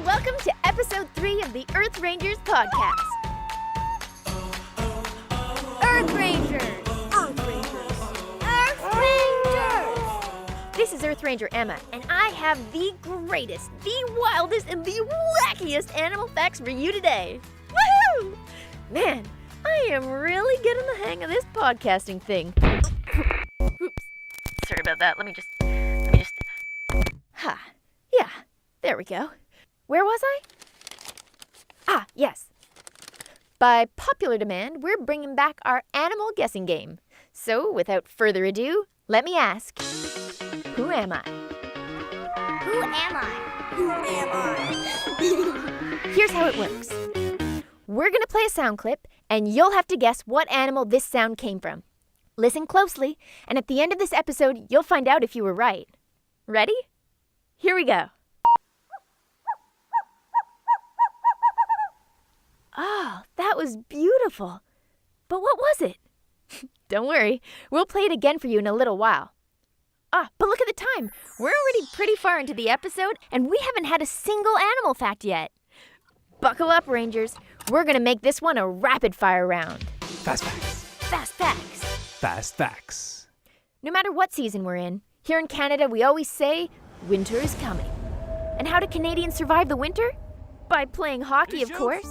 welcome to episode 3 of the Earth Rangers podcast. Earth Rangers! Earth Rangers! Earth Rangers! This is Earth Ranger Emma, and I have the greatest, the wildest, and the wackiest animal facts for you today. Woohoo! Man, I am really getting the hang of this podcasting thing. Oops. Sorry about that. Let me just... Yeah, there we go. Where was I? Yes. By popular demand, we're bringing back our animal guessing game. So, without further ado, let me ask, who am I? Who am I? Who am I? Here's how it works. We're going to play a sound clip, and you'll have to guess what animal this sound came from. Listen closely, and at the end of this episode, you'll find out if you were right. Ready? Here we go. Oh, that was beautiful. But what was it? Don't worry, we'll play it again for you in a little while. But look at the time. We're already pretty far into the episode, and we haven't had a single animal fact yet. Buckle up, Rangers. We're going to make this one a rapid-fire round. Fast facts. Fast facts. Fast facts. No matter what season we're in, here in Canada we always say, winter is coming. And how do Canadians survive the winter? By playing hockey, of course.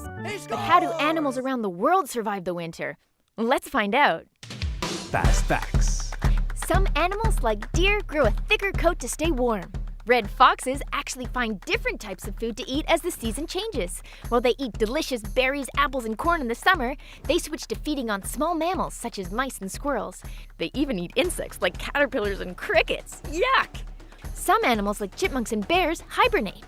But how do animals around the world survive the winter? Let's find out. Fast facts. Some animals, like deer, grow a thicker coat to stay warm. Red foxes actually find different types of food to eat as the season changes. While they eat delicious berries, apples, and corn in the summer, they switch to feeding on small mammals such as mice and squirrels. They even eat insects like caterpillars and crickets. Yuck! Some animals, like chipmunks and bears, hibernate.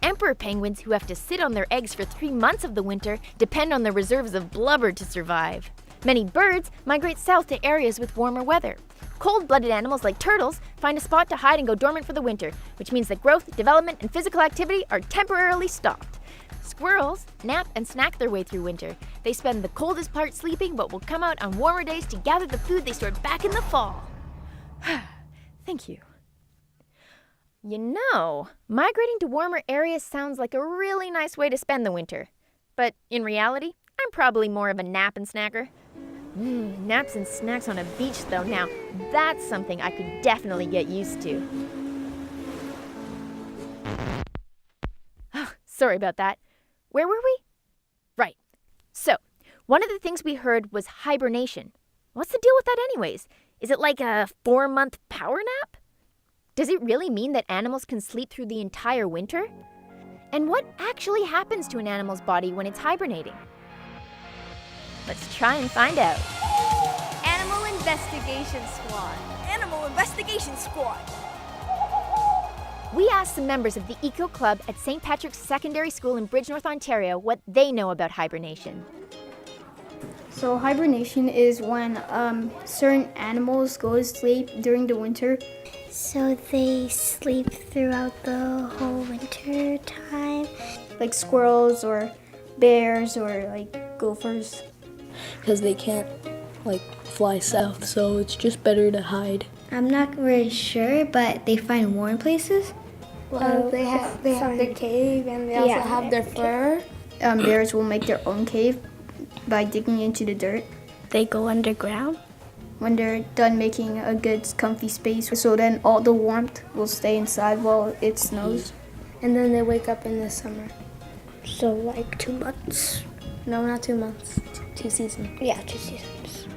Emperor penguins, who have to sit on their eggs for 3 months of the winter, depend on their reserves of blubber to survive. Many birds migrate south to areas with warmer weather. Cold-blooded animals like turtles find a spot to hide and go dormant for the winter, which means that growth, development, and physical activity are temporarily stopped. Squirrels nap and snack their way through winter. They spend the coldest part sleeping, but will come out on warmer days to gather the food they stored back in the fall. Thank you. You know, migrating to warmer areas sounds like a really nice way to spend the winter. But in reality, I'm probably more of a nap and snacker. Naps and snacks on a beach, though, now that's something I could definitely get used to. Oh, sorry about that. Where were we? Right. So, one of the things we heard was hibernation. What's the deal with that anyways? Is it like a 4-month power nap? Does it really mean that animals can sleep through the entire winter? And what actually happens to an animal's body when it's hibernating? Let's try and find out. Animal Investigation Squad. Animal Investigation Squad. We asked some members of the Eco Club at St. Patrick's Secondary School in Bridgenorth, Ontario, what they know about hibernation. So hibernation is when certain animals go to sleep during the winter. So they sleep throughout the whole winter time? Like squirrels or bears or like gophers. Because they can't fly south, so it's just better to hide. I'm not really sure, but they find warm places. Well, they have their cave and they also have their fur. Bears will make their own cave by digging into the dirt. They go underground? When they're done making a good comfy space, so then all the warmth will stay inside while it snows. And then they wake up in the summer. So like 2 months? No, not 2 months. 2 seasons. Yeah, 2 seasons.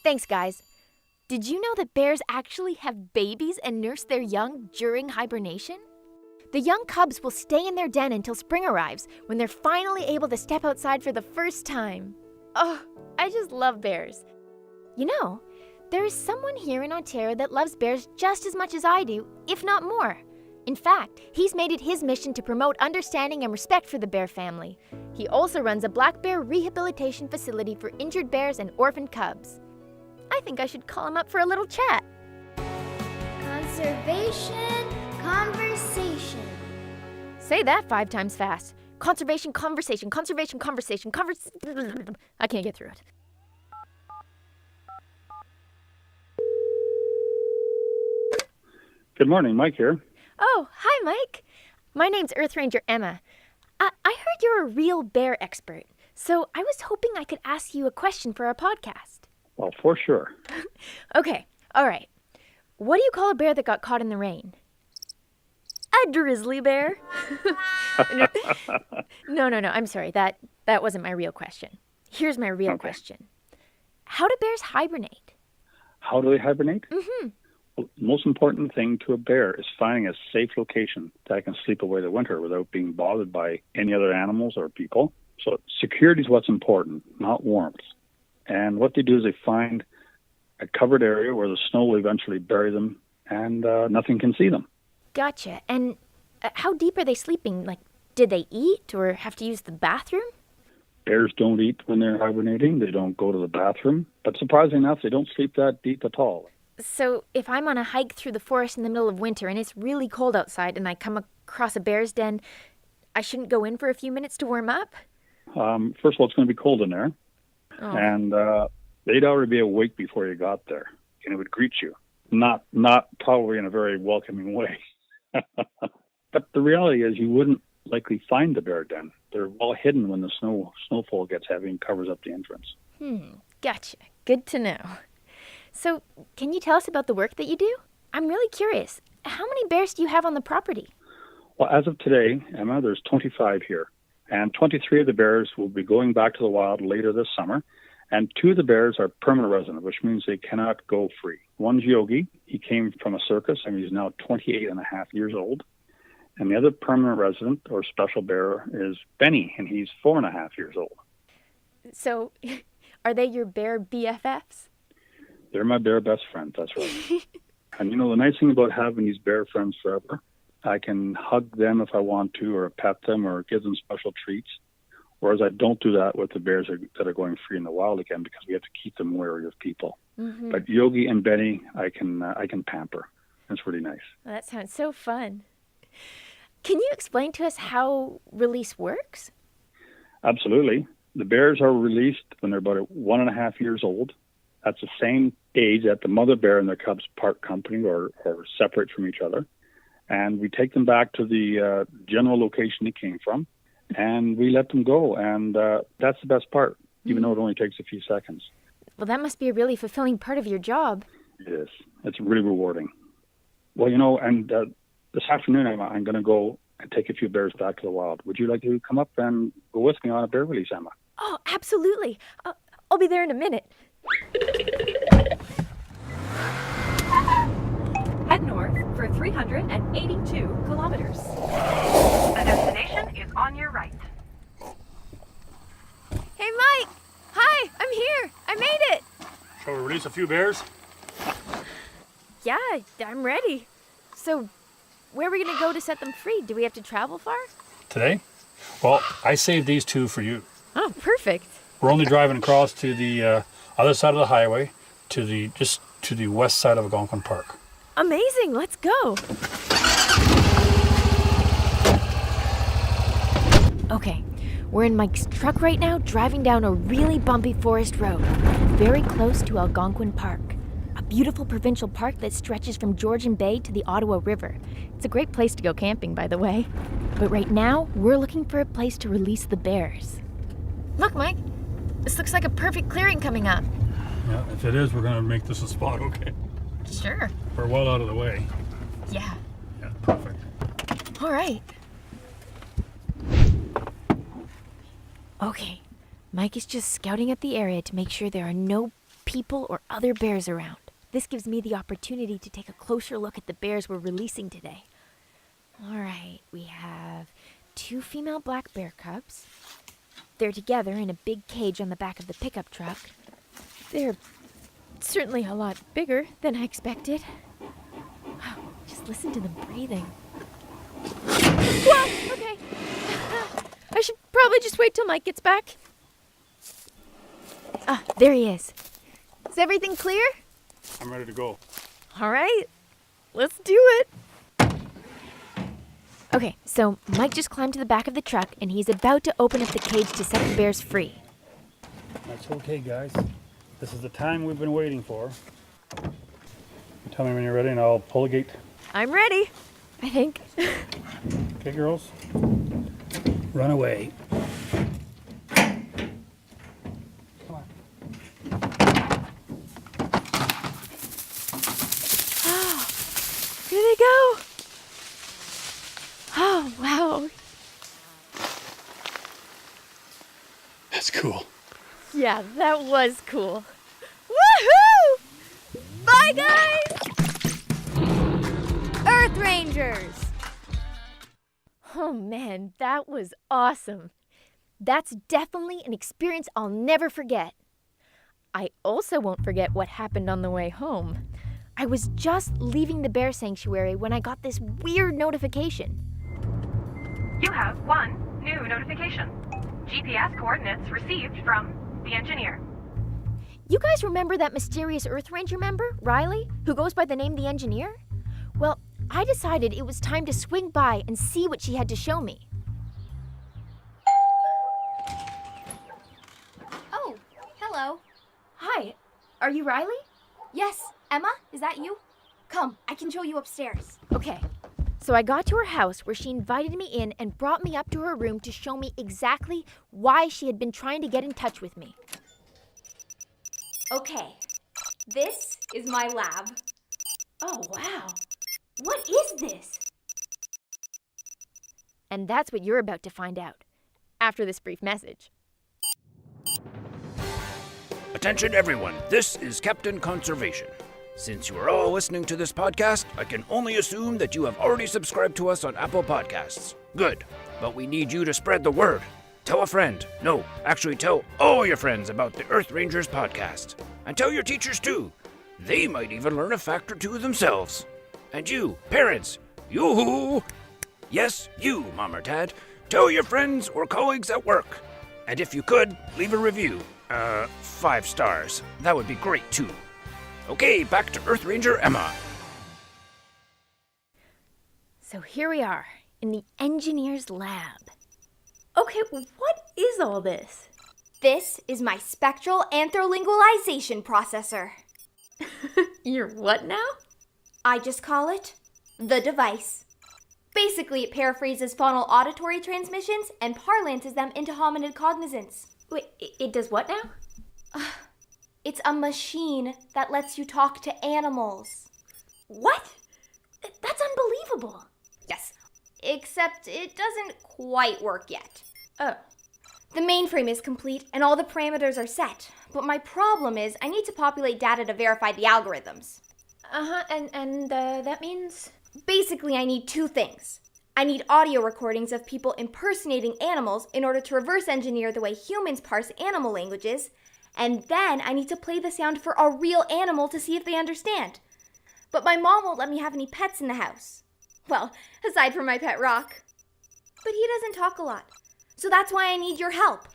Thanks, guys. Did you know that bears actually have babies and nurse their young during hibernation? The young cubs will stay in their den until spring arrives, when they're finally able to step outside for the first time. Oh, I just love bears. You know, there is someone here in Ontario that loves bears just as much as I do, if not more. In fact, he's made it his mission to promote understanding and respect for the bear family. He also runs a black bear rehabilitation facility for injured bears and orphaned cubs. I think I should call him up for a little chat. Conservation Conversation. Say that 5 times fast. Conservation conversation, conservation conversation, I can't get through it. Good morning, Mike here. Oh, hi, Mike. My name's Earth Ranger Emma. I heard you're a real bear expert, so I was hoping I could ask you a question for our podcast. Well, for sure. Okay, all right. What do you call a bear that got caught in the rain? A grizzly bear? No, I'm sorry. That wasn't my real question. Here's my real question. How do bears hibernate? How do they hibernate? Mm-hmm. Well, the most important thing to a bear is finding a safe location that can sleep away the winter without being bothered by any other animals or people. So security is what's important, not warmth. And what they do is they find a covered area where the snow will eventually bury them and nothing can see them. Gotcha. And how deep are they sleeping? Like, did they eat or have to use the bathroom? Bears don't eat when they're hibernating. They don't go to the bathroom. But surprisingly enough, they don't sleep that deep at all. So if I'm on a hike through the forest in the middle of winter and it's really cold outside and I come across a bear's den, I shouldn't go in for a few minutes to warm up? First of all, it's going to be cold in there. Oh. And they'd already be awake before you got there. And it would greet you. Not probably in a very welcoming way. But the reality is you wouldn't likely find the bear den. They're well hidden when the snowfall gets heavy and covers up the entrance. Gotcha. Good to know. So, can you tell us about the work that you do? I'm really curious. How many bears do you have on the property? Well, as of today, Emma, there's 25 here. And 23 of the bears will be going back to the wild later this summer. And 2 of the bears are permanent resident, which means they cannot go free. One's Yogi. He came from a circus, and he's now 28 and a half years old. And the other permanent resident, or special bear, is Benny, and he's 4.5 years old. So, are they your bear BFFs? They're my bear best friend, that's right. And the nice thing about having these bear friends forever, I can hug them if I want to, or pet them, or give them special treats. Whereas I don't do that with the bears that are going free in the wild again, because we have to keep them wary of people. Mm-hmm. But Yogi and Benny, I can pamper. It's really nice. Well, that sounds so fun. Can you explain to us how release works? Absolutely. The bears are released when they're about 1.5 years old. That's the same age that the mother bear and their cubs part company or separate from each other. And we take them back to the general location they came from, and we let them go. And that's the best part, even though it only takes a few seconds. Well, that must be a really fulfilling part of your job. It is. It's really rewarding. Well, and this afternoon I'm going to go and take a few bears back to the wild. Would you like to come up and go with me on a bear release, Emma? Oh, absolutely. I'll be there in a minute. Head north for 382 kilometers. The destination is on your right. Hey, Mike! Hi, I'm here. I made it. Shall we release a few bears? Yeah, I'm ready. So, where are we going to go to set them free? Do we have to travel far? Today? Well, I saved these 2 for you. Oh, perfect. We're only driving across to the other side of the highway, to the west side of Algonquin Park. Amazing, let's go. Okay, we're in Mike's truck right now, driving down a really bumpy forest road, very close to Algonquin Park, a beautiful provincial park that stretches from Georgian Bay to the Ottawa River. It's a great place to go camping, by the way. But right now, we're looking for a place to release the bears. Look, Mike, this looks like a perfect clearing coming up. Yeah, if it is, we're going to make this a spot, okay? Sure. We're well out of the way. Yeah. Yeah, perfect. All right. Okay, Mike is just scouting up the area to make sure there are no people or other bears around. This gives me the opportunity to take a closer look at the bears we're releasing today. All right, we have 2 female black bear cubs. They're together in a big cage on the back of the pickup truck. They're certainly a lot bigger than I expected. Wow, just listen to them breathing. Whoa, okay. I should probably just wait till Mike gets back. Ah, there he is. Is everything clear? I'm ready to go. All right, let's do it. Okay, so Mike just climbed to the back of the truck and he's about to open up the cage to set the bears free. That's okay, guys. This is the time we've been waiting for. Tell me when you're ready and I'll pull the gate. I'm ready. I think. Okay, girls. Run away. Come on. Here they go. Oh, wow. That's cool. Yeah, that was cool. Woohoo! Bye, guys! Earth Rangers! Oh, man, that was awesome. That's definitely an experience I'll never forget. I also won't forget what happened on the way home. I was just leaving the bear sanctuary when I got this weird notification. You have one new notification. GPS coordinates received from the engineer. You guys remember that mysterious Earth Ranger member, Riley, who goes by the name the Engineer? Well, I decided it was time to swing by and see what she had to show me. Oh, hello. Hi, are you Riley? Yes, Emma, is that you? Come, I can show you upstairs. Okay. So I got to her house where she invited me in and brought me up to her room to show me exactly why she had been trying to get in touch with me. Okay, this is my lab. Oh, wow. What is this? And that's what you're about to find out after this brief message. Attention everyone, this is Captain Conservation. Since you are all listening to this podcast, I can only assume that you have already subscribed to us on Apple Podcasts. Good, but we need you to spread the word. Tell a friend. No, actually tell all your friends about the Earth Rangers podcast. And tell your teachers too. They might even learn a fact or two themselves. And you, parents, yoo-hoo! Yes, you, Mom or Dad. Tell your friends or colleagues at work. And if you could, leave a review. 5 stars. That would be great too. Okay, back to Earth Ranger Emma. So here we are, in the engineer's lab. Okay, what is all this? This is my spectral anthrolingualization processor. You're what now? I just call it the device. Basically, it paraphrases faunal auditory transmissions and parlances them into hominid cognizance. Wait, it does what now? It's a machine that lets you talk to animals. What? That's unbelievable. Yes, except it doesn't quite work yet. Oh. The mainframe is complete and all the parameters are set, but my problem is I need to populate data to verify the algorithms. And that means? Basically, I need 2 things. I need audio recordings of people impersonating animals in order to reverse engineer the way humans parse animal languages, and then I need to play the sound for a real animal to see if they understand. But my mom won't let me have any pets in the house. Well, aside from my pet Rock. But he doesn't talk a lot, so that's why I need your help.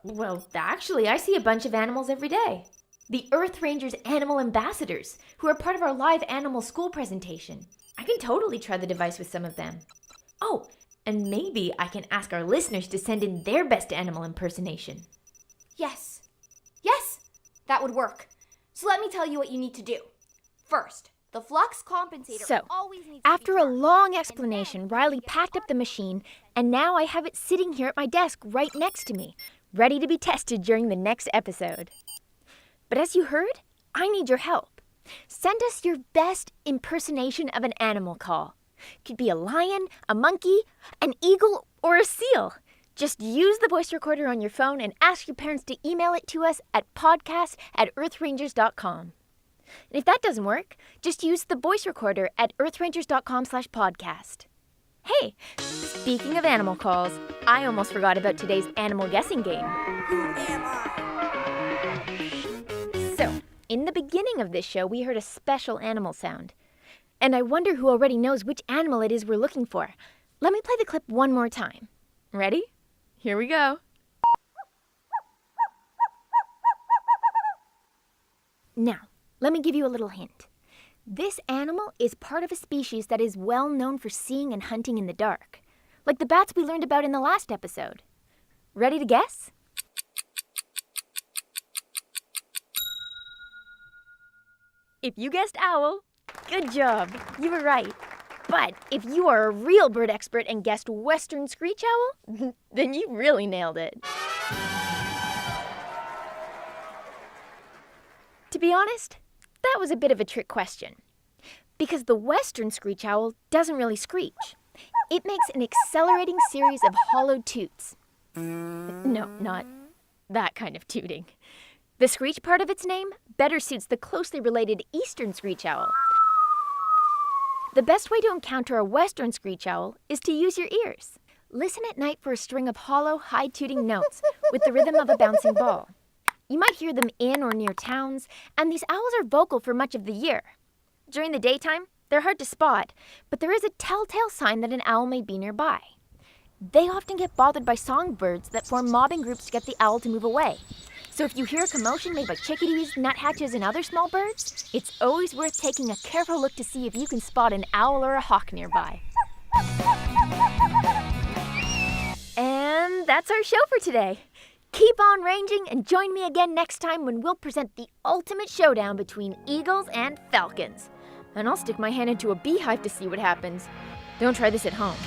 Well, actually, I see a bunch of animals every day. The Earth Rangers Animal Ambassadors, who are part of our live animal school presentation. I can totally try the device with some of them. Oh, and maybe I can ask our listeners to send in their best animal impersonation. Yes, that would work. So let me tell you what you need to do. First, the flux compensator always needs to after a long explanation, Riley packed up the machine, and now I have it sitting here at my desk right next to me, ready to be tested during the next episode. But as you heard, I need your help. Send us your best impersonation of an animal call. Could be a lion, a monkey, an eagle, or a seal. Just use the voice recorder on your phone and ask your parents to email it to us at podcast@earthrangers.com. And if that doesn't work, just use the voice recorder at earthrangers.com/podcast. Hey, speaking of animal calls, I almost forgot about today's animal guessing game. Who am I? So, in the beginning of this show, we heard a special animal sound. And I wonder who already knows which animal it is we're looking for. Let me play the clip one more time. Ready? Here we go. Now, let me give you a little hint. This animal is part of a species that is well known for seeing and hunting in the dark, like the bats we learned about in the last episode. Ready to guess? If you guessed owl, good job. You were right. But if you are a real bird expert and guessed Western Screech Owl, then you really nailed it. To be honest, that was a bit of a trick question. Because the Western Screech Owl doesn't really screech. It makes an accelerating series of hollow toots. No, not that kind of tooting. The screech part of its name better suits the closely related Eastern Screech Owl. The best way to encounter a Western Screech Owl is to use your ears. Listen at night for a string of hollow, high-tooting notes with the rhythm of a bouncing ball. You might hear them in or near towns, and these owls are vocal for much of the year. During the daytime, they're hard to spot, but there is a telltale sign that an owl may be nearby. They often get bothered by songbirds that form mobbing groups to get the owl to move away. So if you hear a commotion made by chickadees, nuthatches, and other small birds, it's always worth taking a careful look to see if you can spot an owl or a hawk nearby. And that's our show for today. Keep on ranging and join me again next time when we'll present the ultimate showdown between eagles and falcons. And I'll stick my hand into a beehive to see what happens. Don't try this at home.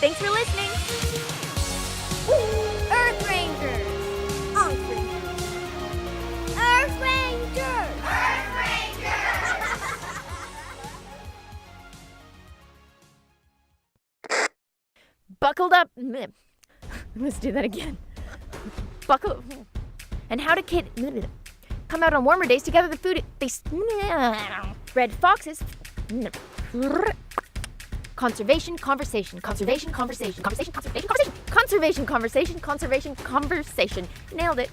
Thanks for listening. Earth Rangers! Earth Rangers! Earth Rangers! Buckled up. Let's do that again. Buckle. And how do kids come out on warmer days to gather the food they red foxes. Conservation, conversation, conservation, conversation, conversation, conservation, conversation, conservation, conversation, conservation, conversation. Nailed it.